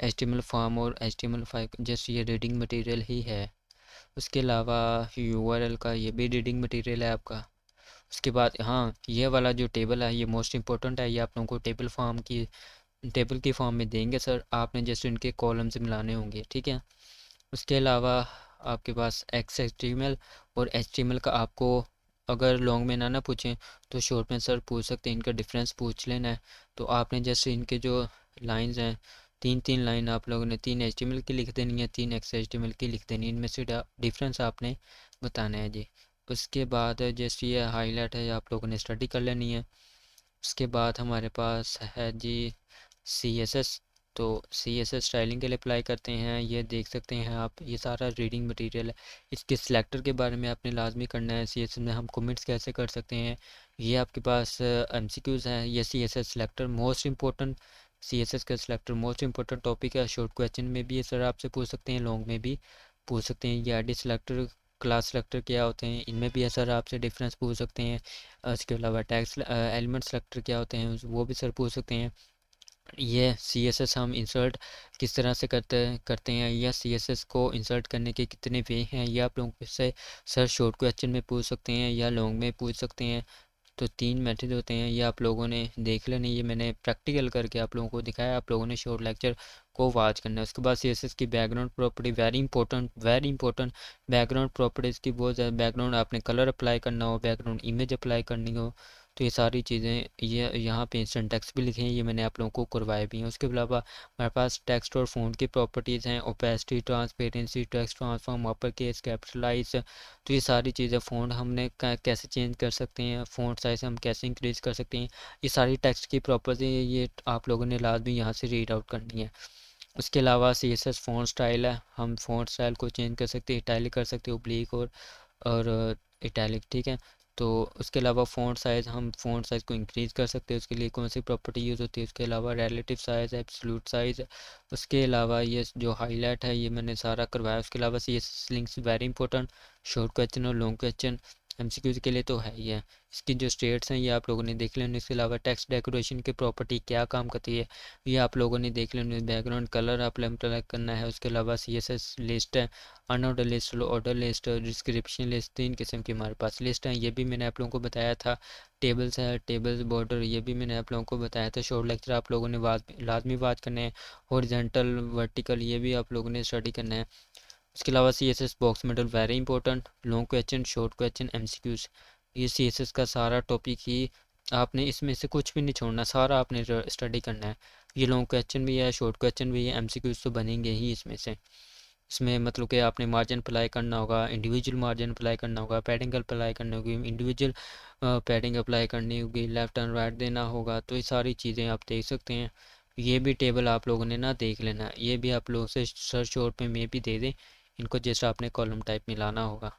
[SPEAKER 1] HTML फॉर्म और HTML5 जस्ट ये रीडिंग मटेरियल ही है। उसके अलावा URL का ये भी रीडिंग मटेरियल है आपका। उसके बाद हाँ, ये वाला जो टेबल है ये मोस्ट इंपॉर्टेंट है, ये आप लोगों को टेबल की फॉर्म में देंगे सर, आपने जस्ट इनके कॉलम्स मिलाने होंगे, ठीक है। उसके अलावा आपके पास XHTML और HTML का आपको अगर लॉन्ग में ना पूछें तो शॉर्ट में सर पूछ सकते हैं, इनका डिफरेंस पूछ लेना है। तो आपने जस्ट इनके जो लाइंस हैं, तीन तीन लाइन आप लोगों ने 3 HTML की लिख देनी है, 3 XHTML की लिख देनी है, इनमें से डिफरेंस आपने बताना है जी। उसके बाद जस्ट ये हाईलाइट है, आप लोगों ने स्टडी कर लेनी है। उसके बाद हमारे पास है जी CSS। तो CSS स्टाइलिंग के लिए अप्लाई करते हैं, ये देख सकते हैं आप, ये सारा रीडिंग मटेरियल है। इसके सिलेक्टर के बारे में आपने लाजमी करना है, CSS में हम कमेंट्स कैसे कर सकते हैं, ये आपके पास MCQs हैं। ये CSS selector most important, CSS का सिलेक्टर मोस्ट इम्पोर्टेंट टॉपिक है, शॉर्ट क्वेश्चन में भी ये सर आपसे पूछ सकते हैं, लॉन्ग में भी पूछ सकते हैं। ये ID सिलेक्टर, क्लास सिलेक्टर क्या होते हैं, इनमें भी सर आपसे डिफरेंस पूछ सकते हैं। इसके अलावा टैग्स एलिमेंट सेलेक्टर क्या होते हैं वो भी सर पूछ सकते हैं। ये CSS हम इंसर्ट किस तरह से करते हैं, या CSS को इंसर्ट करने के कितने वे हैं, ये आप लोगों से सर शॉर्ट क्वेश्चन में पूछ सकते हैं या लॉन्ग में पूछ सकते हैं। तो 3 मेथड होते हैं, ये आप लोगों ने देख लेने, ये मैंने प्रैक्टिकल करके आप लोगों को दिखाया, आप लोगों ने शॉर्ट लेक्चर को वॉच करना है। उसके बाद CSS की background property very important. Background properties की बहुत ज़्यादा, बैकग्राउंड आपने कलर अप्लाई करना हो, बैकग्राउंड इमेज अप्लाई करनी हो, तो ये सारी चीज़ें ये यहाँ पे सिंटैक्स भी लिखे हैं, ये मैंने आप लोगों को करवाए भी हैं। उसके अलावा हमारे पास टेक्स्ट और फ़ॉन्ट की प्रॉपर्टीज़ हैं, opacity, transparency, text transform, upper case, capitalize. तो ये सारी चीज़ें फ़ॉन्ट हमने कैसे चेंज कर सकते हैं, फ़ॉन्ट साइज़ हम कैसे इंक्रीज़ कर सकते हैं, ये सारी टेक्स्ट की प्रॉपर्टी ये आप लोगों ने लाजमी यहाँ से रीड आउट करनी है। उसके अलावा CSS फ़ॉन्ट स्टाइल है, हम फ़ॉन्ट स्टाइल को चेंज कर सकते हैं, इटैलिक कर सकते हैं, ओब्लीक और इटैलिक, ठीक है। तो उसके अलावा फ़ॉन्ट साइज़, हम फ़ॉन्ट साइज़ को इंक्रीज़ कर सकते हैं, उसके लिए कौन सी प्रॉपर्टी यूज़ होती है। उसके अलावा रिलेटिव साइज़, एब्सोल्यूट साइज़। उसके अलावा ये जो हाईलाइट है ये मैंने सारा करवाया। उसके अलावा CSS links very important, short question और लॉन्ग क्वेश्चन। एमसीक्यूज के लिए तो है ही है। इसकी जो स्टेट्स हैं ये आप लोगों ने देख लेने। इसके अलावा टेक्स्ट डेकोरेशन की प्रॉपर्टी क्या काम करती है ये आप लोगों ने देख लेने। बैकग्राउंड कलर अप्लाई करना है। उसके अलावा सीएसएस लिस्ट है, unordered list, order list, description list, 3 किस्म की हमारे पास लिस्ट है। ये भी मैंने आप लोगों को बताया था। टेबल्स है, टेबल्स बॉर्डर, ये भी मैंने आप लोगों को बताया था। शॉर्ट लेक्चर आप लोगों ने लाजमी बात करने हैं। हॉरिजॉन्टल वर्टिकल ये भी आप लोगों ने स्टडी करना है। उसके अलावा C S S box model very important. Long question, short question, MCQs, ये सी एस एस का सारा टॉपिक ही आपने इसमें से कुछ भी नहीं छोड़ना, सारा आपने स्टडी करना है। ये लॉन्ग क्वेश्चन भी है, शॉर्ट क्वेश्चन भी है, एमसीक्यूज तो बनेंगे ही इसमें से। इसमें मतलब कि आपने मार्जिन अप्लाई करना होगा, इंडिविजुअल मार्जिन अप्लाई करना होगा, पैडिंग अप्लाई करनी होगी, इंडिविजुअल पैडिंग अप्लाई करनी होगी, लेफ़्ट एंड राइट देना होगा। तो ये सारी चीज़ें आप देख सकते हैं। ये भी टेबल आप लोगों ने ना देख लेना है। ये भी आप लोगों से सर्च और पे में भी दे दें, इनको जैसे आपने कॉलम टाइप में लाना होगा।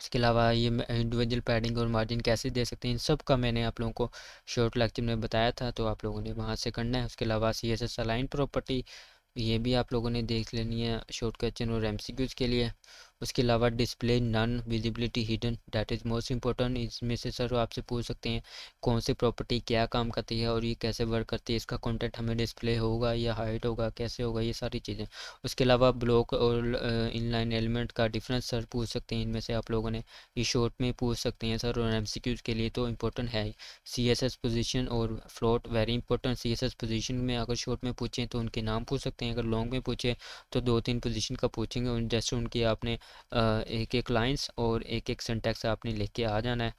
[SPEAKER 1] इसके अलावा ये इंडिविजुअल पैडिंग और मार्जिन कैसे दे सकते हैं, इन सब का मैंने आप लोगों को शॉर्ट लेक्चर में बताया था, तो आप लोगों ने वहाँ से करना है। उसके अलावा C S S align property, ये भी आप लोगों ने देख लेनी है शॉर्ट क्वेश्चन और एमसीक्यूज के लिए। उसके अलावा display none, visibility hidden, that is most important. इसमें से सर आपसे पूछ सकते हैं कौन सी प्रॉपर्टी क्या काम करती है और ये कैसे वर्क करती है, इसका कंटेंट हमें डिस्प्ले होगा या हाइड होगा, कैसे होगा, ये सारी चीज़ें। उसके अलावा ब्लॉक और इनलाइन एलिमेंट का डिफरेंस सर पूछ सकते हैं, इनमें से आप लोगों ने ये शॉर्ट में पूछ सकते हैं सर। और एमसीक्यूज के लिए तो इंपॉर्टेंट है। सीएसएस पोजीशन और float very important. CSS position में अगर शॉर्ट में पूछें तो उनके नाम पूछ सकते हैं, अगर लॉन्ग में पूछे तो 2-3 पोजीशन का पूछेंगे, जैसे उनकी आपने एक एक लाइंस और एक एक सिंटैक्स आपने लिख के आ जाना है।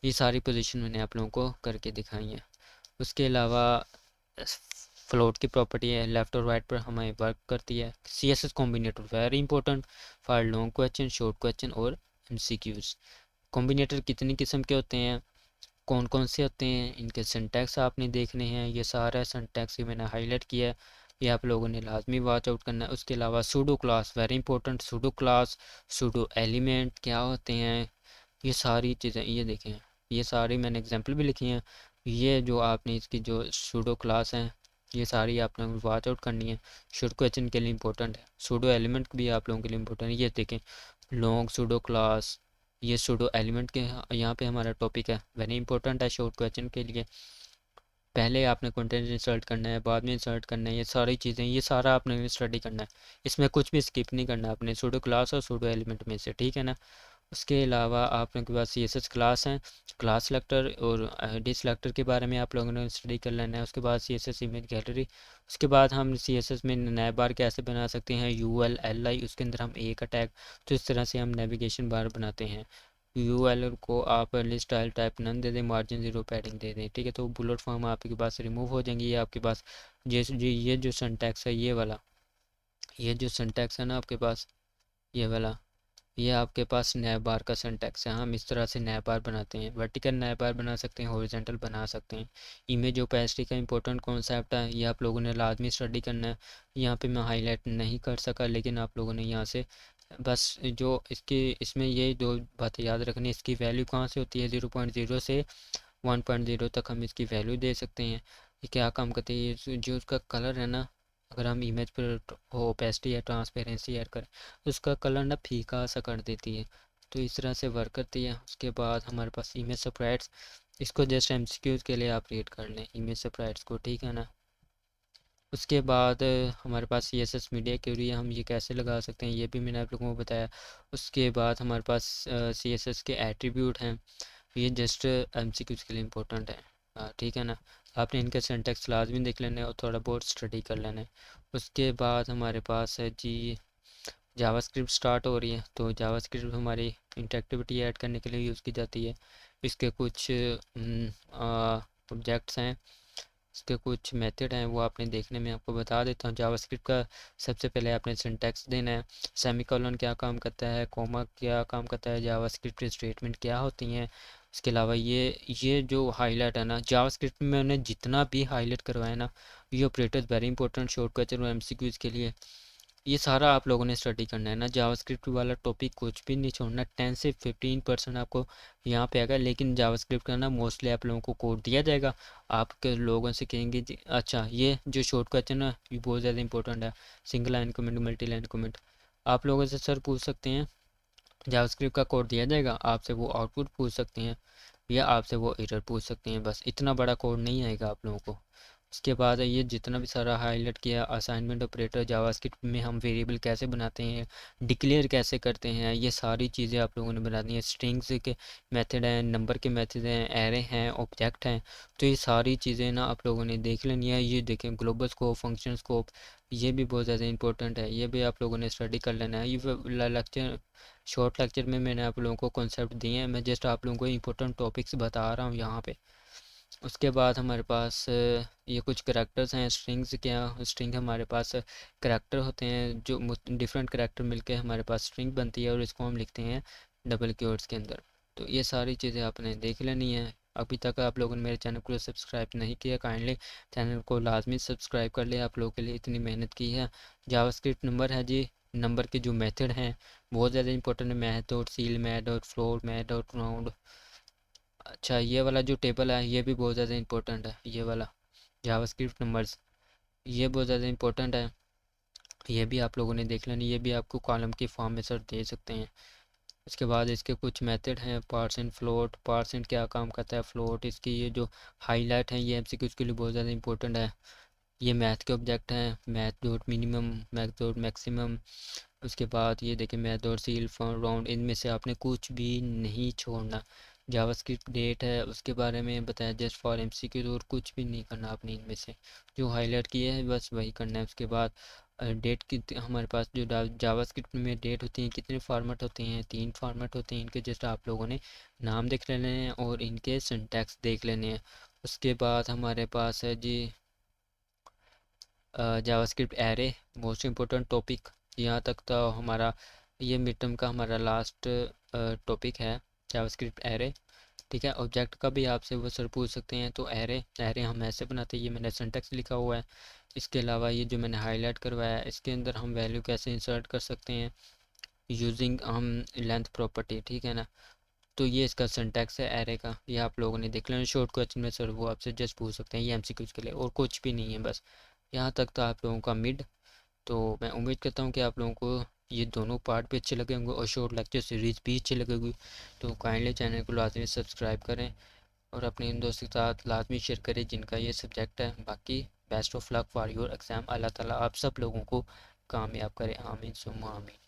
[SPEAKER 1] ये सारी पोजीशन मैंने आप लोगों को करके दिखाई है। उसके अलावा फ्लोट की प्रॉपर्टी है, लेफ़्ट और राइट पर हमें वर्क करती है। C S S combinator very important for long question, short question और एमसीक्यूज। कॉम्बिनेटर कितनी किस्म के होते हैं, कौन कौन से होते हैं, इनके सिंटैक्स आपने देखने हैं। ये सारा सिंटैक्स ही मैंने हाईलाइट किया है, ये आप लोगों ने लाजमी वॉच आउट करना है। उसके अलावा pseudo class very important. Pseudo class, pseudo element क्या होते हैं, ये सारी चीज़ें ये देखें, ये सारी मैंने एग्जांपल भी लिखी हैं। ये जो आपने इसकी जो सूडो क्लास हैं ये सारी आपने वॉच आउट करनी है, शॉर्ट क्वेश्चन के लिए इंपॉर्टेंट है। सूडो एलिमेंट भी आप लोगों के लिए इंपॉर्टेंट है। ये देखें लॉन्ग सूडो क्लास, ये सूडो एलिमेंट के यहाँ पे हमारा टॉपिक है, वेरी इंपॉर्टेंट है शॉर्ट क्वेश्चन के लिए। पहले आपने कंटेंट इंसर्ट करना है, बाद में इंसर्ट करना है, ये सारी चीज़ें, ये सारा आपने स्टडी करना है। इसमें कुछ भी स्किप नहीं करना आपने, सूडो क्लास और सूडो एलिमेंट में से, ठीक है ना। उसके अलावा आपने के पास सी एस एस क्लास हैं, क्लास सेलेक्टर और डी सेलेक्टर के बारे में आप लोगों ने स्टडी कर लेना है। उसके बाद C S S image gallery. उसके बाद हम सी एस एस में नया बार कैसे बना सकते हैं, यू एल एल आई, उसके अंदर हम एक अटैग, तो इस तरह से हम नेविगेशन बार बनाते हैं। यू एल को आप लिस्ट स्टाइल टाइप नन दे दें, मार्जिन 0 पैडिंग दे दें, ठीक है। तो बुलेट फॉर्म आपके पास रिमूव हो जाएंगी। ये आपके पास ये जो सिंटैक्स है ये वाला, ये जो सिंटैक्स है ना आपके पास ये वाला, ये आपके पास नैब बार का सिंटैक्स है। हम इस तरह से नैब बार बनाते हैं, वर्टिकल नैब बार बना सकते हैं, हॉरिजॉन्टल बना सकते हैं। इमेज ओपेसिटी का इंपॉर्टेंट कॉन्सेप्ट है, ये आप लोगों ने लाजमी स्टडी करना है। यहाँ पे मैं हाईलाइट नहीं कर सका, लेकिन आप लोगों ने यहाँ से बस जो इसकी इसमें ये दो बातें याद रखनी, इसकी वैल्यू कहाँ से होती है, 0.0 से 1.0 तक हम इसकी वैल्यू दे सकते हैं। ये क्या काम करती है, ये जो उसका कलर है ना, अगर हम इमेज पर ओपेसिटी या ट्रांसपेरेंसी ऐड करें तो उसका कलर ना फीका सा कर देती है, तो इस तरह से वर्क करती है। उसके बाद हमारे पास इमेज स्प्राइट्स, इसको जस्ट एमसीक्यूज के लिए आप रीड कर लें इमेज स्प्राइट्स को, ठीक है ना। उसके बाद हमारे पास C S S media query, हम ये कैसे लगा सकते हैं ये भी मैंने आप लोगों को बताया। उसके बाद हमारे पास सी एस एस के एट्रीब्यूट हैं, ये जस्ट एमसीक्यूज के लिए इंपॉर्टेंट है, ठीक है ना। आपने इनके सिंटैक्स लाजमी देख लेना है और थोड़ा बहुत स्टडी कर लेना है। उसके बाद हमारे पास है जी जावास्क्रिप्ट स्टार्ट हो रही है, तो जावास्क्रिप्ट हमारी इंटरेक्टिविटी ऐड करने के लिए यूज़ की जाती है। इसके कुछ ऑब्जेक्ट्स हैं, इसके कुछ मेथड हैं, वो आपने देखने में आपको बता देता हूँ। जावास्क्रिप्ट का सबसे पहले आपने सिंटैक्स देना है, सेमीकोलन क्या काम करता है, कोमा क्या काम करता है, जावास्क्रिप्ट स्टेटमेंट क्या होती हैं। इसके अलावा ये जो हाईलाइट है ना जावास्क्रिप्ट में मैंने जितना भी हाईलाइट करवाया ना, ये operators very important short question और एमसीक्यूज के लिए। ये सारा आप लोगों ने स्टडी करना है ना, जावास्क्रिप्ट वाला टॉपिक कुछ भी नहीं छोड़ना। 10 से 15% आपको यहाँ पे आएगा, लेकिन जावास्क्रिप्ट का ना मोस्टली आप लोगों को कोड दिया जाएगा। आपके लोगों से कहेंगे जी अच्छा ये जो शॉर्ट क्वेश्चन है ये बहुत ज़्यादा इंपॉर्टेंट है, single line comment, multi line comment. आप लोगों से सर पूछ सकते हैं जावास्क्रिप्ट का कोड दिया जाएगा, आपसे वो आउटपुट पूछ सकते हैं या आपसे वो एरर पूछ सकते हैं। बस इतना बड़ा कोड नहीं आएगा आप लोगों को। उसके बाद ये जितना भी सारा हाईलाइट किया, असाइनमेंट ऑपरेटर, जावास्क्रिप्ट में हम वेरिएबल कैसे बनाते हैं, डिक्लेयर कैसे करते हैं, ये सारी चीज़ें आप लोगों ने बना दी हैं। स्ट्रिंग्स के मेथड हैं, नंबर के मेथड हैं, एरे हैं, ऑब्जेक्ट हैं। तो ये सारी चीज़ें ना आप लोगों ने देख लेनी है। ये देखें ग्लोबल स्कोप, फंक्शन स्कोप, ये भी बहुत ज़्यादा इंपॉर्टेंट है, ये भी आप लोगों ने स्टडी कर लेना है। ये लेक्चर, शॉर्ट लेक्चर में मैंने आप लोगों को कॉन्सेप्ट दिए हैं, मैं जस्ट आप लोगों को इंपॉर्टेंट टॉपिक्स बता रहा हूँ यहाँ पे। उसके बाद हमारे पास ये कुछ करैक्टर्स हैं। स्ट्रिंग्स क्या, स्ट्रिंग हमारे पास करैक्टर होते हैं, जो डिफरेंट करैक्टर मिलके हमारे पास स्ट्रिंग बनती है और इसको हम लिखते हैं डबल क्योट्स के अंदर। तो ये सारी चीज़ें आपने देख लेनी है। अभी तक आप लोगों ने मेरे चैनल को सब्सक्राइब नहीं किया, काइंडली चैनल को लाजमी सब्सक्राइब कर ले, आप लोगों के लिए इतनी मेहनत की है। जावास्क्रिप्ट नंबर है जी, नंबर के जो मेथड हैं बहुत ज़्यादा इंपॉर्टेंट है। Math dot seal, math dot floor, math dot round. अच्छा, ये वाला जो टेबल है ये भी बहुत ज़्यादा इंपॉर्टेंट है, ये वाला जावास्क्रिप्ट नंबर्स, ये बहुत ज़्यादा इंपॉर्टेंट है। ये भी आप लोगों ने देख लेना, ये भी आपको कॉलम की फॉर्म में सर दे सकते हैं। इसके बाद इसके कुछ मेथड हैं, पार्सेंट, फ्लोट। पार्सेंट क्या काम करता है, फ्लोट इसकी ये जो हाईलाइट है ये एमसीक्यूज़ के लिए बहुत ज़्यादा इंपॉर्टेंट है। ये मैथ के ऑब्जेक्ट हैं, math dot minimum, math dot maximum. उसके बाद ये देखिए मैथ और सील राउंड, इनमें से आपने कुछ भी नहीं छोड़ना। जावास्क्रिप्ट डेट है, उसके बारे में बताया जस्ट फॉर एमसीक्यू, और कुछ भी नहीं करना आपने इनमें से, जो हाईलाइट किया है बस वही करना है। उसके बाद डेट की, हमारे पास जो जावास्क्रिप्ट में डेट होती है कितने फॉर्मेट होते हैं, 3 फॉर्मेट होते हैं। इनके जस्ट आप लोगों ने नाम देख लेने हैं और इनके सिंटैक्स देख लेने हैं। उसके बाद हमारे पास है जी JavaScript array, most important topic. यहाँ तक तो हमारा ये मिड टर्म का हमारा लास्ट टॉपिक है, जावास्क्रिप्ट एरे। ठीक है, ऑब्जेक्ट का भी आपसे वो सर पूछ सकते हैं। तो एरे, एरे हम ऐसे बनाते हैं, ये मैंने सिंटैक्स लिखा हुआ है। इसके अलावा ये जो मैंने हाईलाइट करवाया है, इसके अंदर हम वैल्यू कैसे इंसर्ट कर सकते हैं यूजिंग हम लेंथ प्रॉपर्टी, ठीक है ना। तो ये इसका सिंटैक्स है एरे का, ये आप लोगों ने देख लेना। शॉर्ट क्वेश्चन में सर वो आपसे जस्ट पूछ सकते हैं, ये एमसीक्यूज के लिए और कुछ भी नहीं है बस। यहाँ तक तो आप लोगों का मिड। तो मैं उम्मीद करता हूँ कि आप लोगों को ये दोनों पार्ट भी अच्छे लगे होंगे और शॉर्ट लेक्चर सीरीज़ भी अच्छी लगेगी। तो काइंडली चैनल को लाजमी सब्सक्राइब करें और अपने इन दोस्तों के साथ लाजमी शेयर करें जिनका ये सब्जेक्ट है। बाकी best of luck for your exam, अल्लाह ताला आप सब लोगों को कामयाब करें, आमीन सुम्मा आमीन।